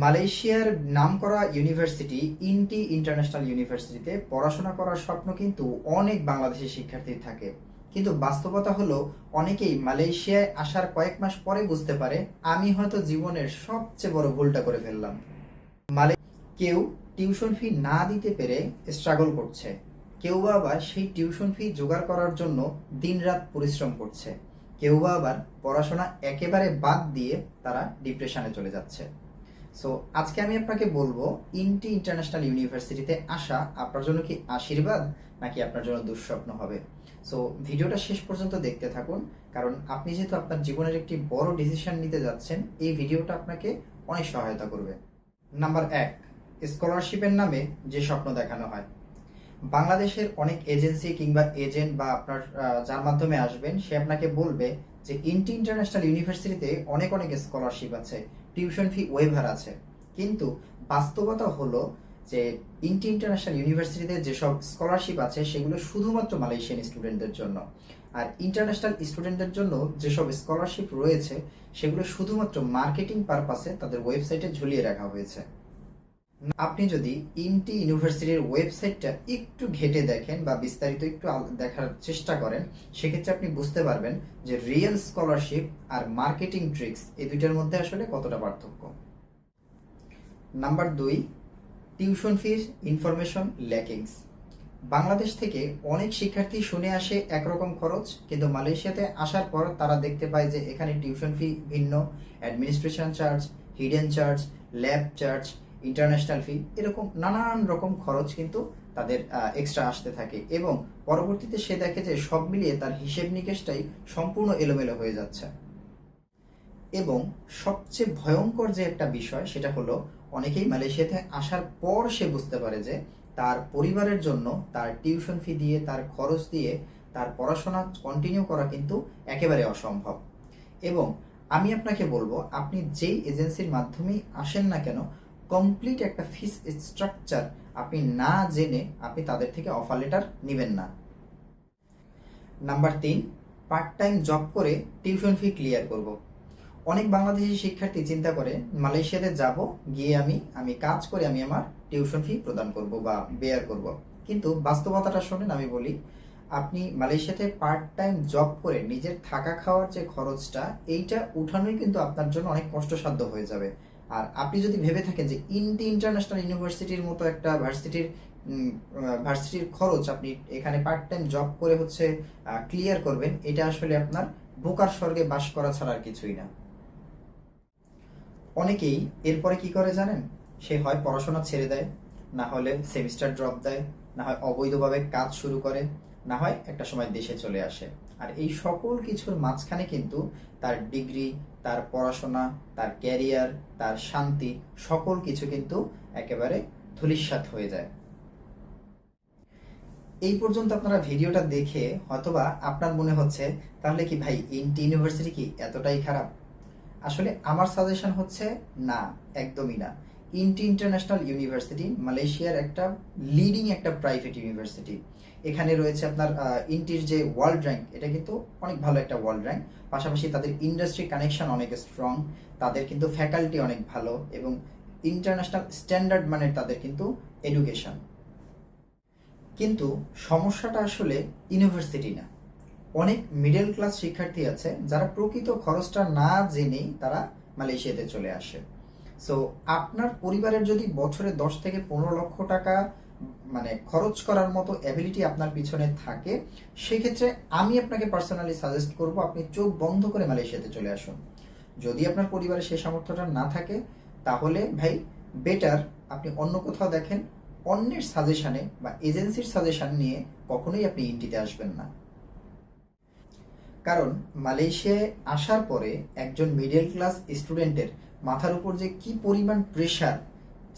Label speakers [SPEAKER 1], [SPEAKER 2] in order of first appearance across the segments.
[SPEAKER 1] মালয়েশিয়ার নামকরা university ENT international ইউনিভার্সিটিতে পড়াশোনা করার স্বপ্ন কিন্তু অনেক বাংলাদেশি শিক্ষার্থীর থাকে। কিন্তু বাস্তবতা হলো অনেকেই মালয়েশিয়ায় আসার কয়েক মাস পরে বুঝতে পারে আমি হয়তো জীবনের সবচেয়ে বড় ভুলটা করে ফেললাম। মালয় কেউ টিউশন ফি না দিতে পেরে স্ট্রাগল করছে, কেউ বা আবার সেই টিউশন ফি জোগাড় করার জন্য দিনরাত পরিশ্রম করছে, কেউ বা আবার পড়াশোনা একেবারে বাদ দিয়ে তারা ডিপ্রেশনে চলে যাচ্ছে। সো আজকে আমি আপনাকে বলবো ইনটি ইন্টারন্যাশনাল ইউনিভার্সিটিতে আসা আপনার জন্য কি আশীর্বাদ নাকি আপনার জন্য দুঃস্বপ্ন হবে। সো ভিডিওটা শেষ পর্যন্ত দেখতে থাকুন, কারণ আপনি যেহেতু আপনার জীবনের একটি বড় ডিসিশন নিতে যাচ্ছেন, এই ভিডিওটা আপনাকে অনেক সহায়তা করবে। নাম্বার 1, স্কলারশিপের নামে যে স্বপ্ন দেখানো হয়। বাংলাদেশের অনেক এজেন্সি কিংবা এজেন্ট বা আপনার যার মাধ্যমে আসবেন সে আপনাকে বলবে যে ইনটি ইন্টারন্যাশনাল ইউনিভার্সিটিতে অনেক অনেক স্কলারশিপ আছে, টিউশন ফি ওয়েভার আছে। কিন্তু বাস্তবতা হলো যে ইনটি ইন্টারন্যাশনাল ইউনিভার্সিটিতে যেসব স্কলারশিপ আছে সেগুলো শুধুমাত্র মালয়েশিয়ান স্টুডেন্টদের জন্য, আর ইন্টারন্যাশনাল স্টুডেন্টদের জন্য যেসব স্কলারশিপ রয়েছে সেগুলো শুধুমাত্র মার্কেটিং পারপাসে তাদের ওয়েবসাইটে ঝুলিয়ে রাখা হয়েছে। আপনি যদি ইনটি ইউনিভার্সিটির ওয়েবসাইটটা একটু ঘেটে দেখেন বা বিস্তারিত একটু দেখার চেষ্টা করেন, সেক্ষেত্রে আপনি বুঝতে পারবেন যে রিয়েল স্কলারশিপ আর মার্কেটিং ট্রিক্স এই দুইটার মধ্যে আসলে কতটা পার্থক্য। Number 2, tuition fees information lackings. Bangladesh থেকে অনেক শিক্ষার্থী শুনে আসে একরকম খরচ, কিন্তু মালয়েশিয়াতে আসার পর তারা দেখতে পায় যে এখানে টিউশন ফি ভিন্ন, administration charge, hidden charge, lab charge, international fee, এরকম নানান রকম খরচ কিন্তু তাদের এক্সট্রা আসতে থাকে, এবং পরবর্তীতে সে দেখে যে সব মিলিয়ে তার হিসেব নিকেশটাই সম্পূর্ণ এলোমেলো হয়ে যাচ্ছে। এবং সবচেয়ে ভয়ঙ্কর যে একটা বিষয় সেটা হলো অনেকেই মালয়েশিয়াতে আসার পর সে বুঝতে পারে যে তার পরিবারের জন্য তার টিউশন ফি দিয়ে, তার খরচ দিয়ে তার পড়াশোনা কন্টিনিউ করা কিন্তু একেবারে অসম্ভব। এবং আমি আপনাকে বলবো, আপনি যেই এজেন্সির মাধ্যমেই আসেন না কেন, কমপ্লিট একটা ফিস স্ট্রাকচার আপনি না জেনে আপনি তাদের থেকে অফার লেটার নেবেন না। নাম্বার 3, পার্ট টাইম জব করে টিউশন ফি ক্লিয়ার করব। অনেক বাংলাদেশি শিক্ষার্থী চিন্তা করে মালয়েশিয়াতে যাব, গিয়ে আমি কাজ করে আমি আমার টিউশন ফি প্রদান করব বা বেয়ার করব। কিন্তু বাস্তবতাটা শোনেন, আমি বলি, আপনি মালয়েশিয়াতে পার্ট টাইম জব করে নিজের থাকা খাওয়ার যে খরচটা এইটা উঠানোই কিন্তু আপনার জন্য অনেক কষ্টসাধ্য হয়ে যাবে। আর আপনি যদি ভেবে থাকেন যে ইনটি ইন্টারন্যাশনাল ইউনিভার্সিটির মতো একটা ভার্সিটির খরচ আপনি এখানে পার্ট টাইম জব করে হচ্ছে ক্লিয়ার করবেন, এটা আসলে আপনার বোকার স্বর্গে বাস করা ছাড়া আর কিছুই না। অনেকেই এরপরে কি করে জানেন, সে হয় পড়াশোনা ছেড়ে দেয়, না হলে সেমিস্টার ড্রপ দেয়, না হয় অবৈধভাবে কাজ শুরু করে, না হয় একটা সময় দেশে চলে আসে। আর এই সকল কিছুর মাঝখানে কিন্তু তার ডিগ্রি, তার পড়াশোনা, তার ক্যারিয়ার, তার শান্তি সকল কিছু কিন্তু একেবারে ধূলিসাৎ হয়ে যায়। এই পর্যন্ত আপনারা ভিডিওটা দেখে হয়তোবা আপনার মনে হচ্ছে তাহলে কি ভাই ইনটি ইউনিভার্সিটি কি এতটাই খারাপ? আসলে আমার সাজেশন হচ্ছে না, একদমই না। ইনটি ইন্টারন্যাশনাল ইউনিভার্সিটি মালয়েশিয়ার একটা লিডিং একটা প্রাইভেট ইউনিভার্সিটি। এখানে রয়েছে আপনার ইনটির যে ওয়ার্ল্ড র্যাঙ্ক, এটা কিন্তু অনেক ভালো একটা ওয়ার্ল্ড র্যাঙ্ক। পাশাপাশি তাদের ইন্ডাস্ট্রি কানেকশন অনেক স্ট্রং, তাদের কিন্তু ফ্যাকাল্টি অনেক ভালো, এবং ইন্টারন্যাশনাল স্ট্যান্ডার্ড মানের তাদের কিন্তু এডুকেশন। কিন্তু সমস্যাটা আসলে ইউনিভার্সিটি না, অনেক মিডল ক্লাস শিক্ষার্থী আছে যারা প্রকৃত খরচটা না জেনেই তারা মালয়েশিয়াতে চলে আসে। সো আপনার পরিবারের যদি বছরে 10 থেকে 15 লক্ষ টাকা মানে খরচ করার মতো অ্যাবিলিটি আপনার পিছনে থাকে, সেক্ষেত্রে আমি আপনাকে পার্সোনালি সাজেস্ট করব আপনি চোখ বন্ধ করে মালয়েশিয়াতে চলে আসুন। যদি আপনার পরিবারে সেই সামর্থ্যটা না থাকে, তাহলে ভাই বেটার আপনি অন্য কোথাও দেখেন। অন্যের সাজেশনে বা এজেন্সির সাজেশন নিয়ে কখনোই আপনি ইন্টিতে আসবেন না। কারণ মালয়েশিয়ায় আসার পরে একজন মিডল ক্লাস স্টুডেন্টের মাথার উপর যে কি পরিমাণ প্রেশার,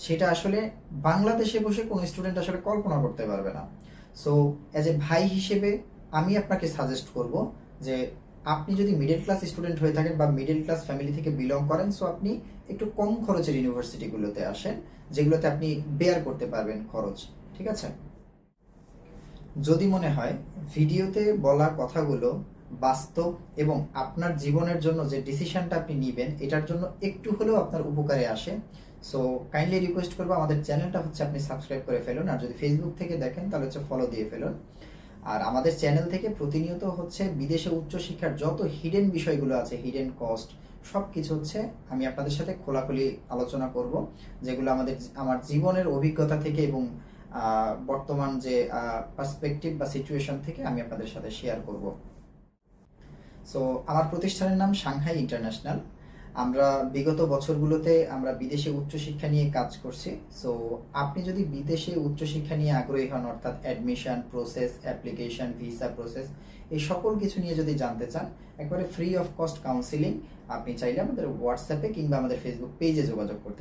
[SPEAKER 1] সেটা আসলে বাংলাদেশে বসে কোনো স্টুডেন্ট আসলে কল্পনা করতে পারবে না। সো অ্যাজ এ ভাই হিসেবে আমি আপনাকে সাজেস্ট করব যে আপনি যদি মিডল ক্লাস স্টুডেন্ট হয়ে থাকেন বা মিডল ক্লাস ফ্যামিলি থেকে বিলং করেন, সো আপনি একটু কম খরচের ইউনিভার্সিটিগুলোতে আসেন, যেগুলোতে আপনি বেয়ার করতে পারবেন খরচ। ঠিক আছে? যদি মনে হয় ভিডিওতে বলা কথাগুলো বাস্তব এবং আপনার জীবনের জন্য যে ডিসিশনটা আপনি নেবেন এটার জন্য একটু হলেও আপনার উপকারে আসে, সো কাইন্ডলি রিকোয়েস্ট করবো আমাদের চ্যানেলটা হচ্ছে আপনি সাবস্ক্রাইব করে ফেলুন, আর যদি ফেসবুক থেকে দেখেন তাহলে হচ্ছে ফলো দিয়ে ফেলুন। আর আমাদের চ্যানেল থেকে প্রতিনিয়ত হচ্ছে বিদেশে উচ্চশিক্ষার যত হিডেন বিষয়গুলো আছে, হিডেন কস্ট, সব কিছু হচ্ছে আমি আপনাদের সাথে খোলাখুলি আলোচনা করব, যেগুলো আমার জীবনের অভিজ্ঞতা থেকে এবং বর্তমান যে পার্সপেক্টিভ বা সিচুয়েশন থেকে আমি আপনাদের সাথে শেয়ার করব। সো আমার প্রতিষ্ঠানের নাম সাংহাই ইন্টারন্যাশনাল। আমরা বিগত বছরগুলোতে আমরা বিদেশে উচ্চশিক্ষা নিয়ে কাজ করছি। সো আপনি যদি বিদেশে উচ্চশিক্ষা নিয়ে আগ্রহী হন, অর্থাৎ admission process, application, visa process, এই সকল কিছু নিয়ে যদি জানতে চান, একবারে ফ্রি অফ কস্ট কাউন্সিলিং, আপনি চাইলে আমাদের হোয়াটসঅ্যাপে কিংবা আমাদের ফেসবুক পেজে যোগাযোগ করতে